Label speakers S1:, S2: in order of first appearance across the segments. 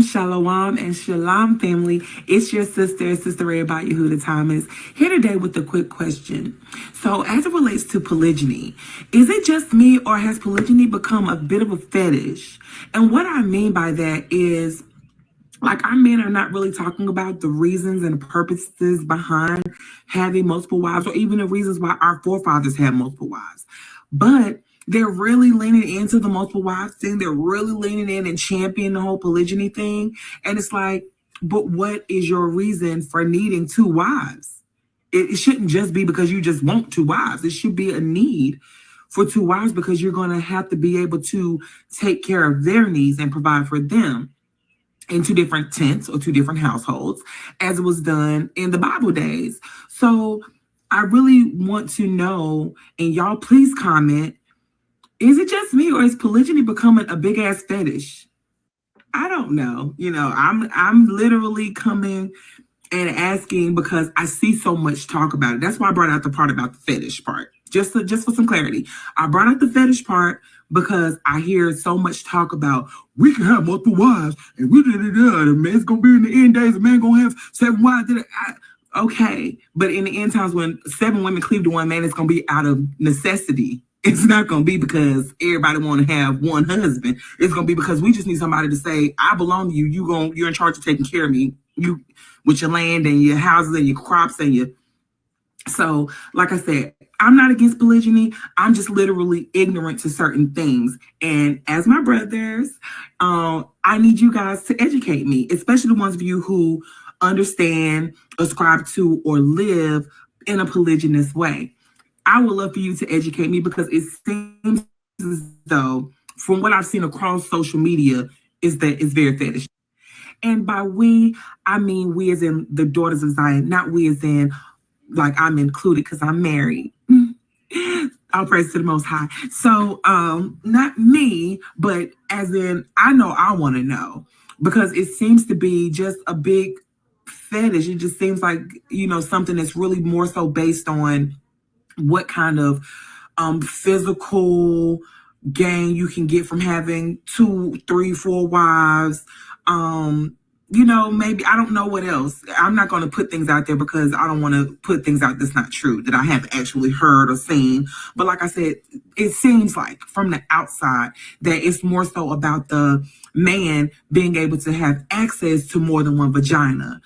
S1: Shalom and shalom, family. It's your Sister Ray about Yehuda Thomas, here today with a quick question. So, as it relates to polygyny, is it just me or has polygyny become a bit of a fetish? And what I mean by that is, like, our men are not really talking about the reasons and purposes behind having multiple wives, or even the reasons why our forefathers had multiple wives. But they're really leaning into the multiple wives thing. They're really leaning in and championing the whole polygyny thing. And it's like, but what is your reason for needing two wives? It shouldn't just be because you just want two wives. It should be a need for two wives because you're going to have to be able to take care of their needs and provide for them in two different tents or two different households, as it was done in the Bible days. So I really want to know, and y'all please comment, is it just me or is polygyny becoming a big ass fetish? I don't know. I'm literally coming and asking because I see so much talk about it. That's why I brought out the part about the fetish part. Just for some clarity. I brought out the fetish part because I hear so much talk about we can have multiple wives and the man's gonna be in the end days, a man gonna have 7 wives. Okay, but in the end times when 7 women cleave to one man, it's gonna be out of necessity. It's not gonna be because everybody want to have one husband. It's gonna be because we just need somebody to say, I belong to you. You're in charge of taking care of me. You with your land and your houses and your crops and your. So, like I said, I'm not against polygyny. I'm just literally ignorant to certain things. And as my brothers, I need you guys to educate me, especially the ones of you who understand, ascribe to, or live in a polygynous way. I would love for you to educate me because it seems as though, from what I've seen across social media, is that it's very fetish. And by we, I mean we as in the daughters of Zion, not we as in like I'm included because I'm married. I'll praise to the Most High. So, not me, but as in I know I want to know because it seems to be just a big fetish. It just seems like, something that's really more so based on what kind of physical gain you can get from having 2, 3, 4 wives. Maybe I don't know what else. I'm not going to put things out there because I don't want to put things out that's not true, that I haven't actually heard or seen. But like I said, it seems like from the outside that it's more so about the man being able to have access to more than one vagina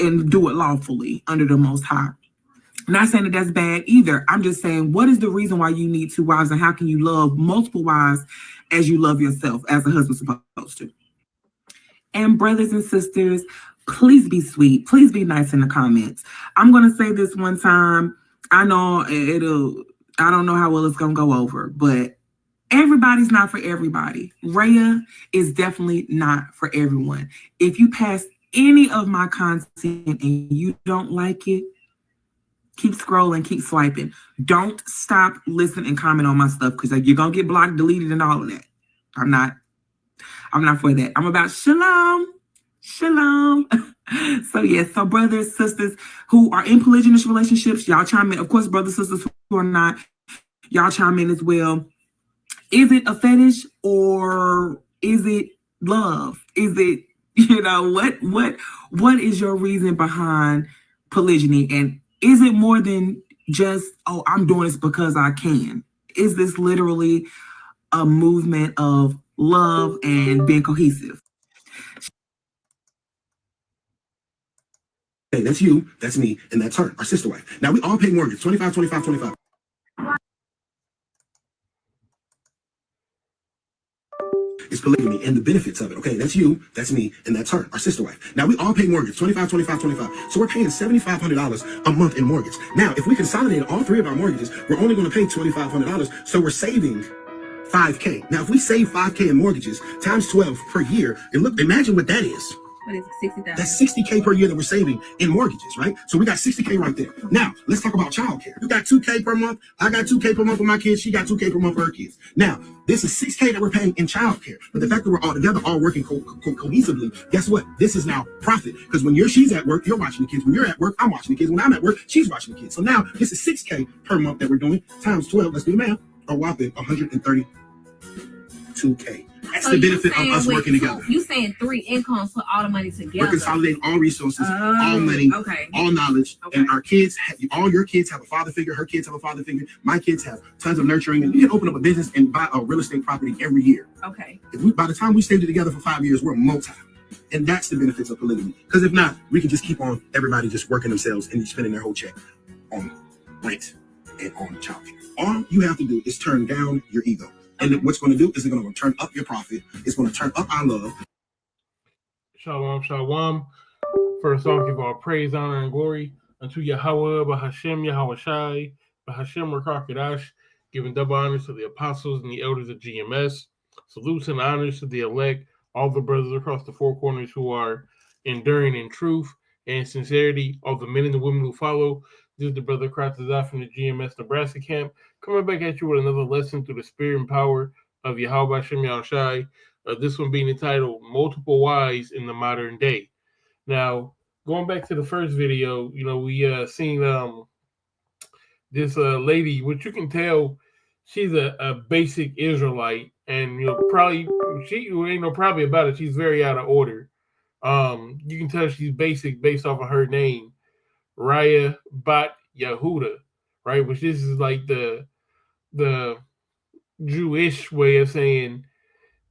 S1: and do it lawfully under the Most High. Not saying that that's bad either. I'm just saying, what is the reason why you need 2 wives and how can you love multiple wives as you love yourself as a husband supposed to? And brothers and sisters, please be sweet. Please be nice in the comments. I'm going to say this one time. I know I don't know how well it's going to go over, but everybody's not for everybody. Raya is definitely not for everyone. If you pass any of my content and you don't like it, keep scrolling, keep swiping. Don't stop, listen, and comment on my stuff because you're going to get blocked, deleted, and all of that. I'm not for that. I'm about shalom. Shalom. So brothers, sisters who are in polygynous relationships, y'all chime in. Of course, brothers, sisters who are not, y'all chime in as well. Is it a fetish or is it love? Is it, what is your reason behind polygyny? And is it more than just, I'm doing this because I can? Is this literally a movement of love and being cohesive?
S2: Hey, that's you, that's me, and that's her, our sister wife. Now we all pay mortgage, 25, 25, 25. It's polygamy and the benefits of it. Okay, that's you, that's me, and that's her, our sister wife. Now we all pay mortgage, 25, 25, 25. So we're paying $7,500 a month in mortgage. Now, if we consolidate all 3 of our mortgages, we're only going to pay $2,500. So we're saving $5K. Now, if we save $5K in mortgages times 12 per year, and look, imagine what that is.
S3: What is it, 60,000?
S2: That's $60K per year that we're saving in mortgages, right? So we got $60K right there. Now, let's talk about childcare. You got $2K per month. I got $2K per month for my kids. She got $2K per month for her kids. Now, this is $6K that we're paying in childcare. But the fact that we're all together, all working cohesively, guess what? This is now profit. Because when she's at work, you're watching the kids. When you're at work, I'm watching the kids. When I'm at work, she's watching the kids. So now this is $6K per month that we're doing times 12. Let's do the math. A whopping $132K. That's That's the benefit of us working together.
S3: You saying 3 incomes, put all the money together.
S2: We're consolidating all resources, all money, all knowledge, and our kids, all your kids have a father figure, her kids have a father figure, my kids have tons of nurturing, and you can open up a business and buy a real estate property every year.
S3: Okay.
S2: By the time we stay together for 5 years, we're multi. And that's the benefits of polygamy. Because if not, we can just keep on everybody just working themselves and spending their whole check on rent and on childcare. All you have to do is turn down your ego. And what's going to do is it's going to turn up your profit. It's going to turn up our love.
S4: Shalom, shalom. First off, give all praise, honor, and glory unto Yahweh, Bahashem, Yahweh Shai, Bahashem, Rakakadash, giving double honors to the apostles and the elders of GMS. Salutes and honors to the elect, all the brothers across the 4 corners who are enduring in truth and sincerity, all the men and the women who follow. This is the brother Kratazah from the GMS Nebraska camp, coming back at you with another lesson through the spirit and power of Yahweh Hashem Yahushai. This one being entitled Multiple Wives in the Modern Day. Now, going back to the first video, we seen this lady, which you can tell she's a basic Israelite, and probably about it, she's very out of order. You can tell she's basic based off of her name, Raya Bat Yehuda, right? Which this is like the Jewish way of saying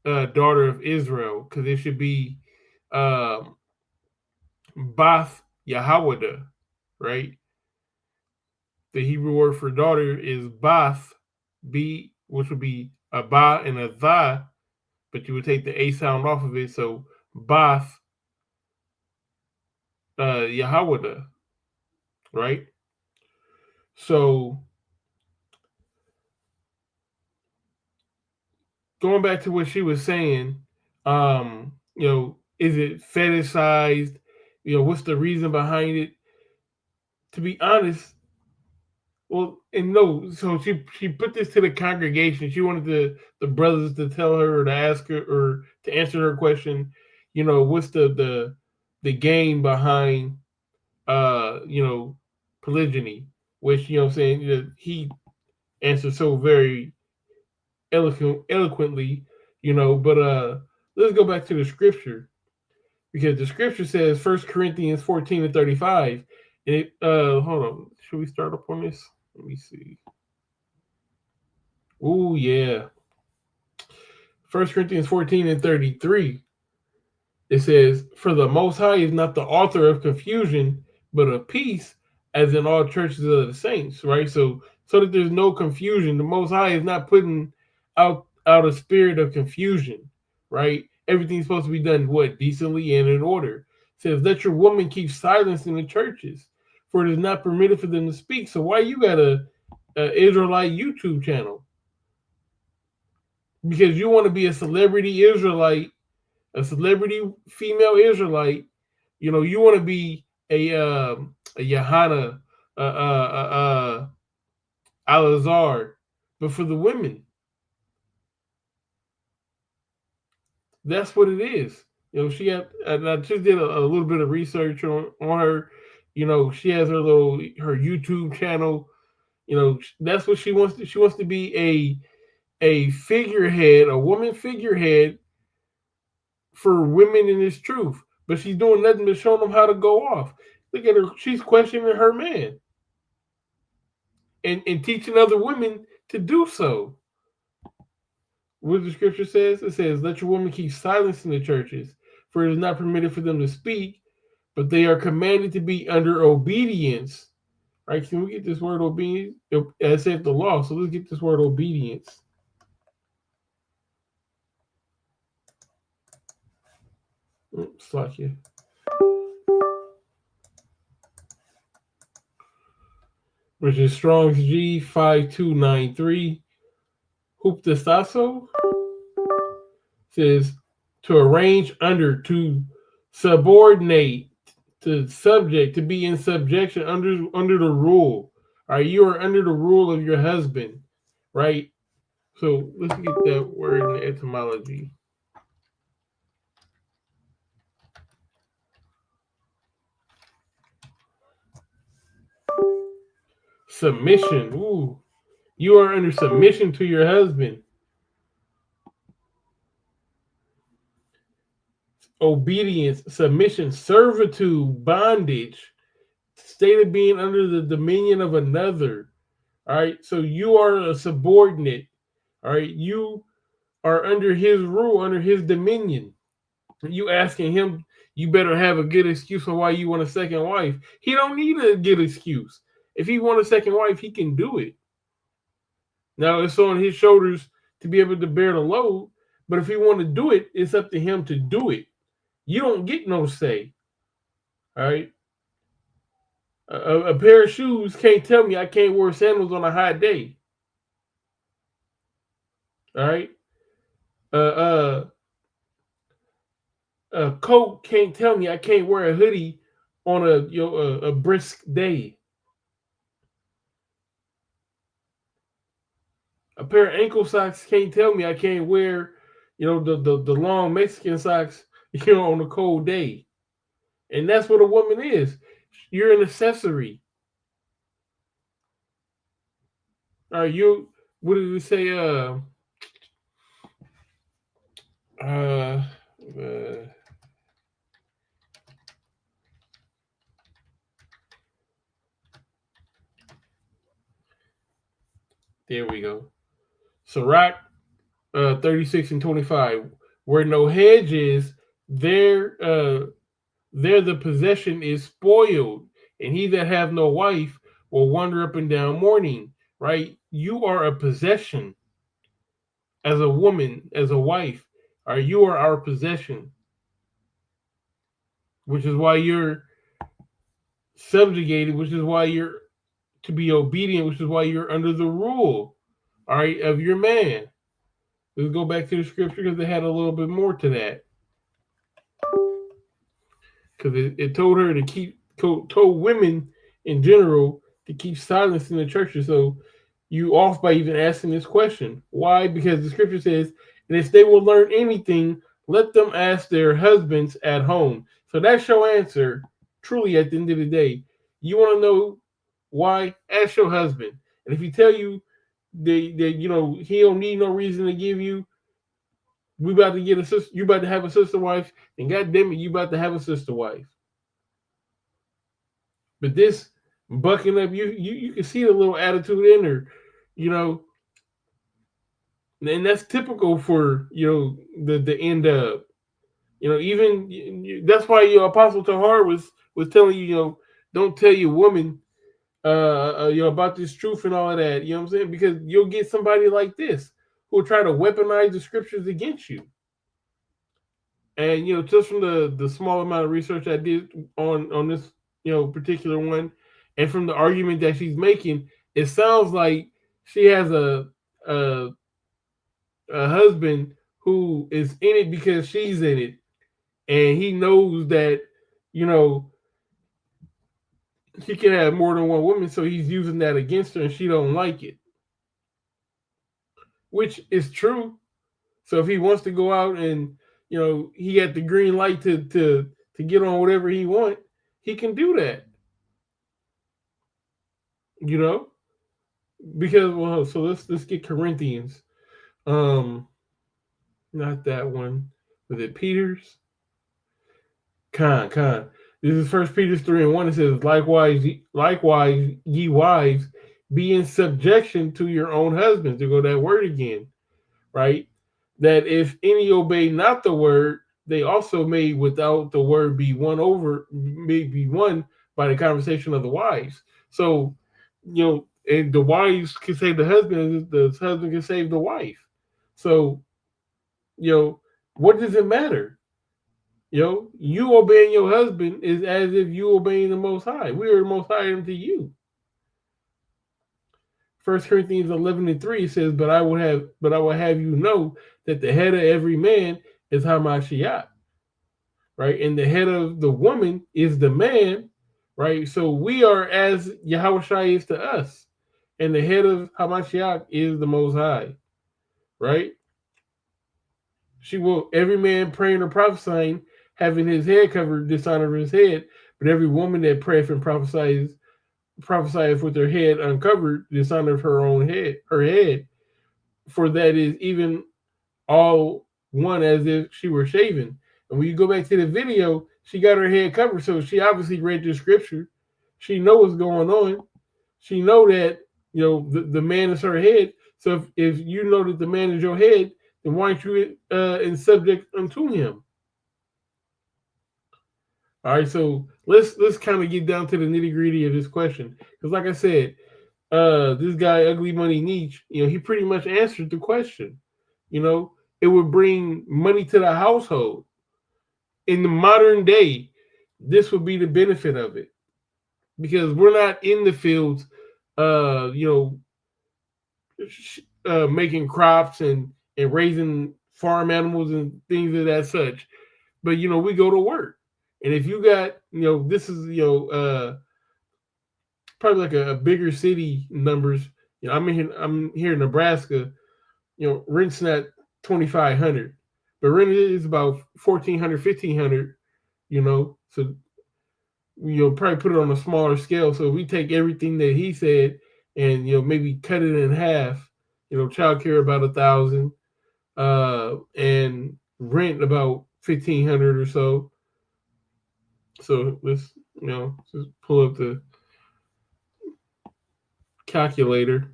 S4: daughter of Israel, because it should be Bath Yahawada, right? The Hebrew word for daughter is Bath, which would be a ba and a tha, but you would take the a sound off of it, so Bath Yahawada, right? So going back to what she was saying, is it fetishized? What's the reason behind it? To be honest, so she put this to the congregation. She wanted the brothers to tell her or to ask her or to answer her question. What's the game behind polygyny? Which he answered so very eloquently, but let's go back to the scripture, because the scripture says 1 Corinthians 14:35. And hold on, should we start up on this? Let me see. Oh yeah. 1 Corinthians 14:33. It says, "For the Most High is not the author of confusion, but of peace, as in all churches of the saints." Right? So that there's no confusion. The Most High is not putting out a spirit of confusion, right? Everything's supposed to be done decently and in order. It says, "Let your woman keep silence in the churches, for it is not permitted for them to speak." So why you got a Israelite YouTube channel? Because you want to be a celebrity Israelite, a celebrity female Israelite. You want to be a Yahana, Al-Azhar, but for the women. That's what it is. She had, and I just did a little bit of research on her. She has her YouTube channel. That's what she wants to. She wants to be a figurehead, a woman figurehead for women in this truth. But she's doing nothing but showing them how to go off. Look at her. She's questioning her man and teaching other women to do so. What the scripture says? It says, "Let your women keep silence in the churches, for it is not permitted for them to speak, but they are commanded to be under obedience." Right? Can we get this word obedience? It said the law, so let's get this word obedience. Slack you. Which is Strong's G5293. Huptastaso says to arrange under, to subordinate, to subject, to be in subjection, under the rule. All right, you are under the rule of your husband, right? So let's get that word in the etymology. Submission. Ooh. You are under submission to your husband. obedience, submission, servitude, bondage, state of being under the dominion of another. All right. So you are a subordinate. All right. You are under his rule, under his dominion. You asking him, you better have a good excuse for why you want a second wife. He don't need a good excuse. If he want a second wife, he can do it. Now it's on his shoulders to be able to bear the load. But if he want to do it, it's up to him to do it. You don't get no say. All right. A pair of shoes can't tell me I can't wear sandals on a hot day. All right. A coat can't tell me I can't wear a hoodie on a brisk day. A pair of ankle socks can't tell me I can't wear, the long Mexican socks, on a cold day. And that's what a woman is. You're an accessory. All right, what did it say? There we go. Sirach 36 and 25. Where no hedge is, there the possession is spoiled, and he that have no wife will wander up and down mourning. Right? You are a possession as a woman, as a wife. Or you are our possession, which is why you're subjugated, which is why you're to be obedient, which is why you're under the rule, all right, of your man. Let's go back to the scripture because it had a little bit more to that. Because it told her to told women in general to keep silence in the churches. So you off by even asking this question. Why? Because the scripture says, and if they will learn anything, let them ask their husbands at home. So that's your answer, truly, at the end of the day. You want to know why? Ask your husband. And if he tell you that he don't need no reason to give you, we about to get a sister, you about to have a sister wife, and God damn it, you about to have a sister wife. But this bucking up, you can see the little attitude in her, and that's typical for the end up. Even that's why Apostle Tahar was telling you, don't tell your woman about this truth and all of that. You know what I'm saying? Because you'll get somebody like this who will try to weaponize the scriptures against you. And just from the small amount of research I did on this particular one, and from the argument that she's making, it sounds like she has a husband who is in it because she's in it, and he knows that she can have more than one woman, so he's using that against her, and she don't like it, which is true. So if he wants to go out and he got the green light to get on whatever he wants, he can do that. Because so let's get Corinthians. Not that one. Was it Peter's? Con. This is 1 Peter 3:1. It says, likewise, ye wives, be in subjection to your own husbands. To go that word again, right? That if any obey not the word, they also may without the word be won by the conversation of the wives. So, and the wives can save the husband, and the husband can save the wife. So, what does it matter? You obeying your husband is as if you obeying the Most High. We are the Most High unto you. 1 Corinthians 11:3 says, but I will have you know that the head of every man is Hamashiach, right? And the head of the woman is the man, right? So we are as Yahushua is to us, and the head of Hamashiach is the Most High, right? She will every man praying or prophesying, having his head covered, dishonor his head, but every woman that prayeth and prophesieth with her head uncovered, dishonor her head, for that is even all one as if she were shaven. And when you go back to the video, she got her head covered, so she obviously read the scripture. She know what's going on. She know that the man is her head. So if you know that the man is your head, then why aren't you in subject unto him? All right, so let's kind of get down to the nitty gritty of this question, because like I said, this guy Ugly Money Nietzsche, he pretty much answered the question. It would bring money to the household. In the modern day, this would be the benefit of it, because we're not in the fields, making crops and raising farm animals and things of that such. But we go to work, and if you got this is probably like a bigger city numbers. I'm here in Nebraska. Rent's not $2,500, but rent is about $1,400, $1,500. So probably put it on a smaller scale. So if we take everything that he said and maybe cut it in half, childcare about $1,000, and rent about $1,500 or so. So let's just pull up the calculator.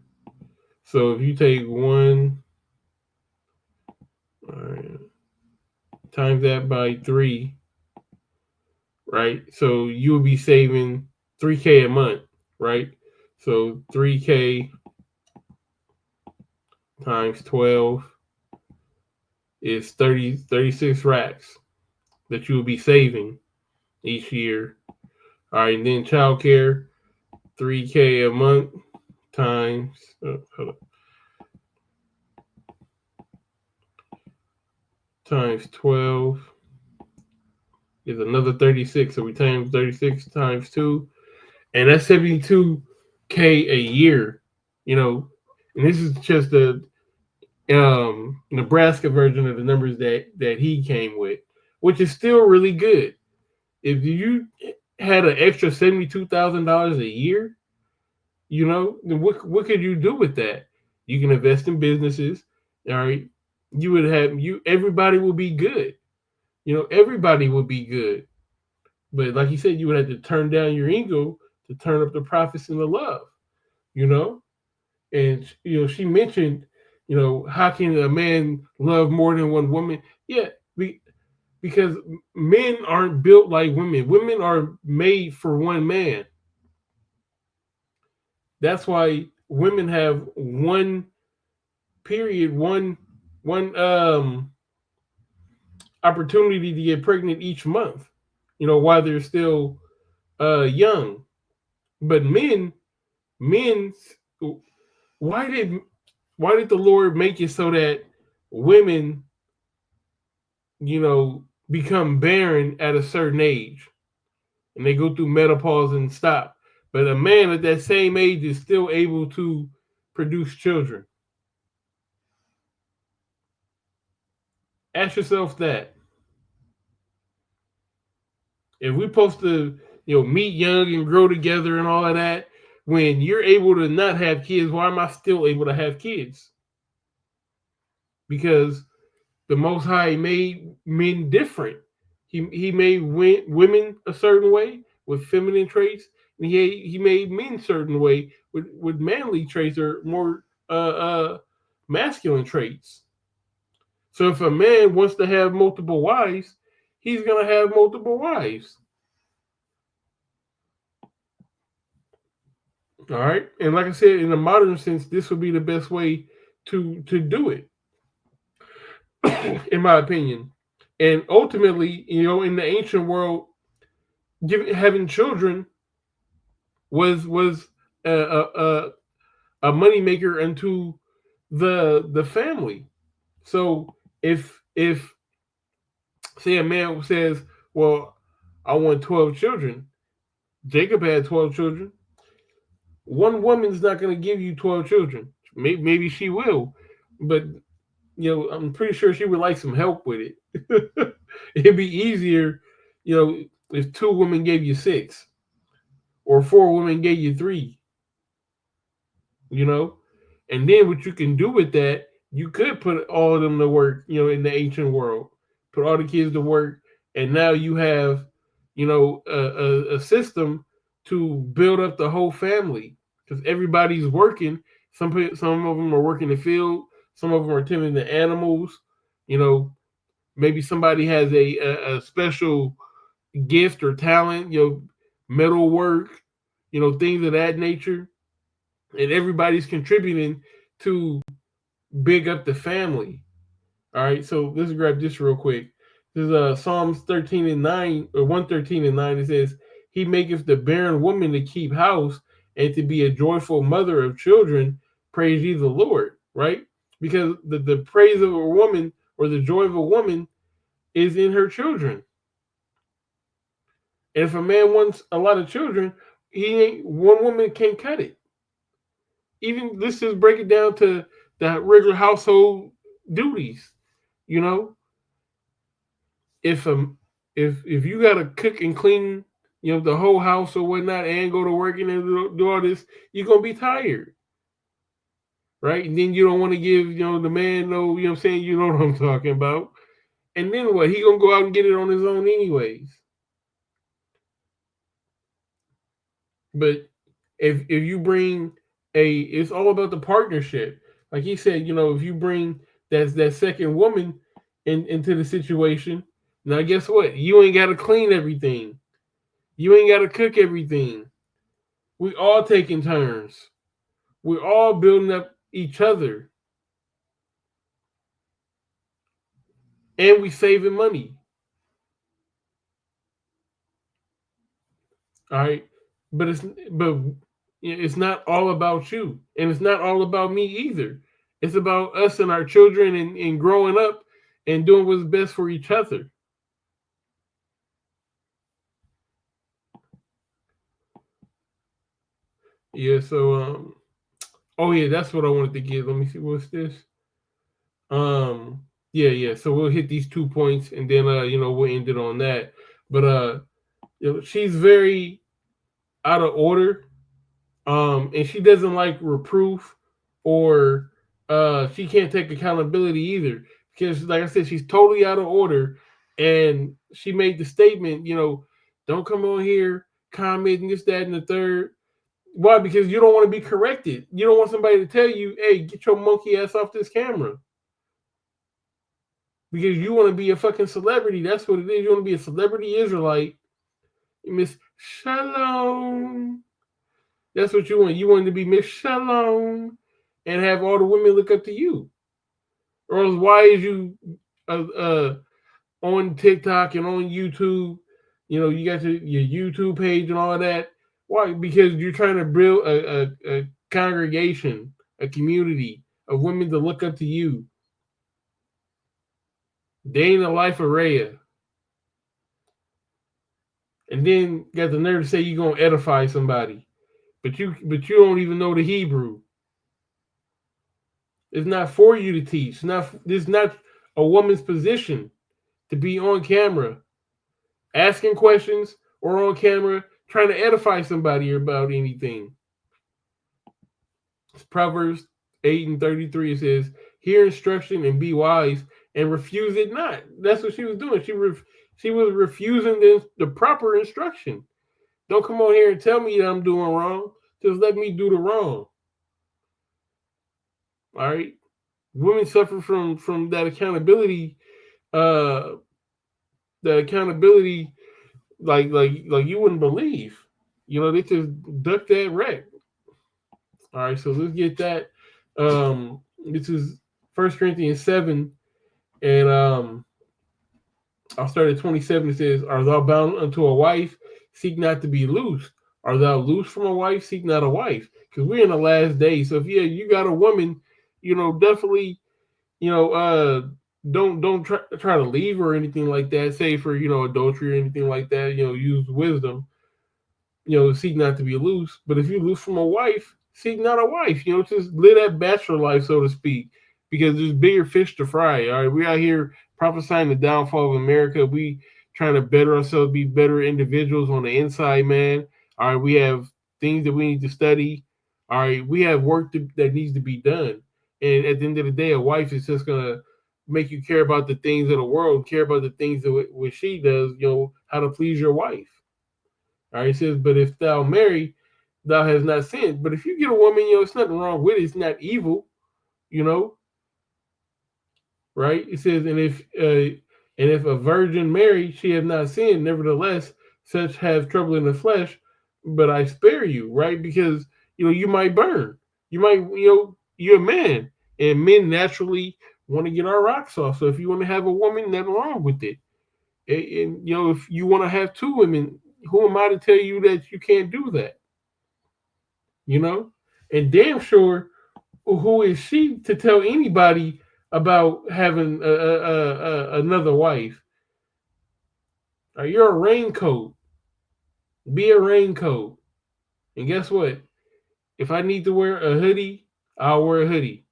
S4: So if you take one, all right, times that by 3, right? So you would be saving $3,000 a month, right? So $3,000 times 12 is 36 racks that you will be saving each year. All right, and then childcare, $3,000 a month times times 12 is another 36. So we times 36 times 2, and that's $72,000 a year. And this is just the Nebraska version of the numbers that he came with, which is still really good. If you had an extra $72,000 a year, then what could you do with that? You can invest in businesses. All right, you would have everybody will be good. Everybody would be good. But like you said, you would have to turn down your ego to turn up the profits and the love. And she mentioned, how can a man love more than one woman? Yeah, because men aren't built like women. Women are made for one man. That's why women have one opportunity to get pregnant each month, while they're still young. But men, why did the Lord make it so that women, become barren at a certain age and they go through menopause and stop? But a man at that same age is still able to produce children. Ask yourself that. If we're supposed to, meet young and grow together and all of that, when you're able to not have kids, why am I still able to have kids? Because the Most High made men different. He made women a certain way with feminine traits, and he made men a certain way with manly traits or more masculine traits. So if a man wants to have multiple wives, he's going to have multiple wives. All right. And like I said, in a modern sense, this would be the best way to do it, in my opinion. And ultimately, in the ancient world, having children was a moneymaker unto the family. So if say a man says, well, I want 12 children. Jacob had 12 children. One woman's not going to give you 12 children. Maybe she will, but I'm pretty sure she would like some help with it. It'd be easier, if 2 women gave you 6, or 4 women gave you 3. And then what you can do with that, you could put all of them to work, in the ancient world. Put all the kids to work, and now you have, a system to build up the whole family because everybody's working. Some of them are working the field. Some of them are tending the animals. Maybe somebody has a special gift or talent. Metal work. Things of that nature, and everybody's contributing to big up the family. All right, so let's grab this real quick. This is Psalms 13:9 or 113:9. It says, "He maketh the barren woman to keep house and to be a joyful mother of children. Praise ye the Lord." Right, because the praise of a woman or the joy of a woman is in her children. And if a man wants a lot of children, one woman can't cut it. Even let's just break it down to the regular household duties. You know, if if you gotta cook and clean, the whole house or whatnot, and go to work and do all this, you're gonna be tired, right? And then you don't want to give the man no, what I'm saying, you know what I'm talking about. And then what? He gonna go out and get it on his own anyways. But if you bring it's all about the partnership. Like he said, if you bring that second woman into the situation, now guess what? You ain't got to clean everything. You ain't got to cook everything. We all taking turns. We're all building up each other, and we saving money. All right, but it's not all about you, and it's not all about me either. It's about us and our children and growing up and doing what's best for each other. Yeah, so oh yeah, that's what I wanted to get. Let me see, what's this? Yeah. So we'll hit these 2 points and then we'll end it on that. But she's very out of order. And she doesn't like reproof, or she can't take accountability either. Because like I said, she's totally out of order. And she made the statement, don't come on here commenting this, that, and the third. Why? Because you don't want to be corrected. You don't want somebody to tell you, hey, get your monkey ass off this camera. Because you want to be a fucking celebrity. That's what it is. You want to be a celebrity Israelite. Miss Shalom. That's what you want. You want to be Miss Shalom and have all the women look up to you. Or else why is you on TikTok and on YouTube? You got your YouTube page and all of that. Why? Because you're trying to build a congregation, a community of women to look up to you. Day in the life of Rhea. And then got the nerve to say you're gonna edify somebody. But you don't even know the Hebrew. It's not for you to teach. This is not a woman's position to be on camera, asking questions or on camera trying to edify somebody about anything. It's Proverbs 8:33. It says, "Hear instruction and be wise, and refuse it not." That's what she was doing. She was refusing the proper instruction. Don't come on here and tell me that I'm doing wrong. Just let me do the wrong. All right. Women suffer from that accountability. That accountability, like you wouldn't believe. They just duck that wreck. All right. So let's get that. This is 1 Corinthians 7, and I'll start at 27. It says, "Art thou bound unto a wife? Seek not to be loose. Art thou loose from a wife? Seek not a wife." Because we're in the last days. So if you got a woman, definitely, don't try to leave her or anything like that. Say for adultery or anything like that. Use wisdom. Seek not to be loose. But if you loose from a wife, seek not a wife. Just live that bachelor life, so to speak. Because there's bigger fish to fry. All right, we out here prophesying the downfall of America. We trying to better ourselves, be better individuals on the inside, man. All right, we have things that we need to study. All right, we have work that needs to be done. And at the end of the day, a wife is just gonna make you care about the things of the world, care about the things that what she does, how to please your wife. All right, it says, but if thou marry, thou hast not sinned. But if you get a woman, it's nothing wrong with it. It's not evil, right? It says, and if a virgin marry, she have not sinned. Nevertheless, such have trouble in the flesh, but I spare you, right? Because you might burn. You might, you're a man, and men naturally want to get our rocks off. So if you want to have a woman, nothing wrong with it. And if you want to have two women, who am I to tell you that you can't do that? And damn sure, who is she to tell anybody about having another wife? You're a raincoat. Be a raincoat. And guess what? If I need to wear a hoodie, I'll wear a hoodie.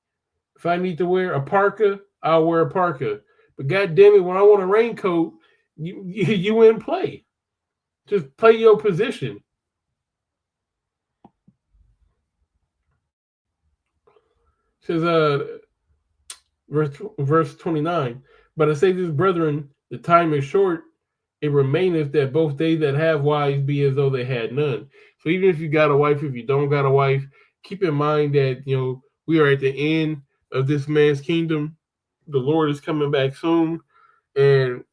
S4: If I need to wear a parka, I'll wear a parka. But God damn it, when I want a raincoat, you in play. Just play your position. It says verse 29. But I say this, brethren, the time is short, it remaineth that both they that have wives be as though they had none. So even if you got a wife, if you don't got a wife, keep in mind that we are at the end of this man's kingdom. The Lord is coming back soon, and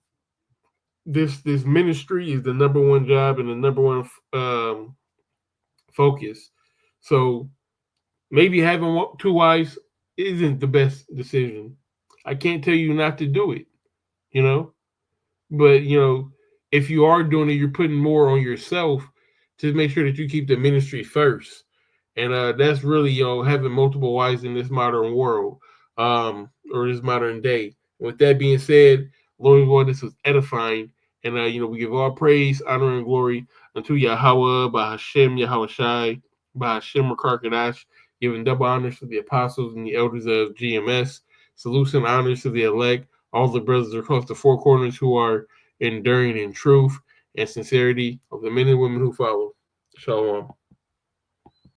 S4: this ministry is the number one job and the number one focus. So maybe having two wives isn't the best decision. I can't tell you not to do it, but if you are doing it, you're putting more on yourself to make sure that you keep the ministry first. And that's really having multiple wives in this modern world, or this modern day. With that being said, Lord, this was edifying. And, we give all praise, honor, and glory unto Yahweh, by Hashem, Yahweh Shai, by Hashem, Rakar giving double honors to the apostles and the elders of GMS. Salutes and honors to the elect, all the brothers across the four corners who are enduring in truth and sincerity of the men and women who follow. Shalom.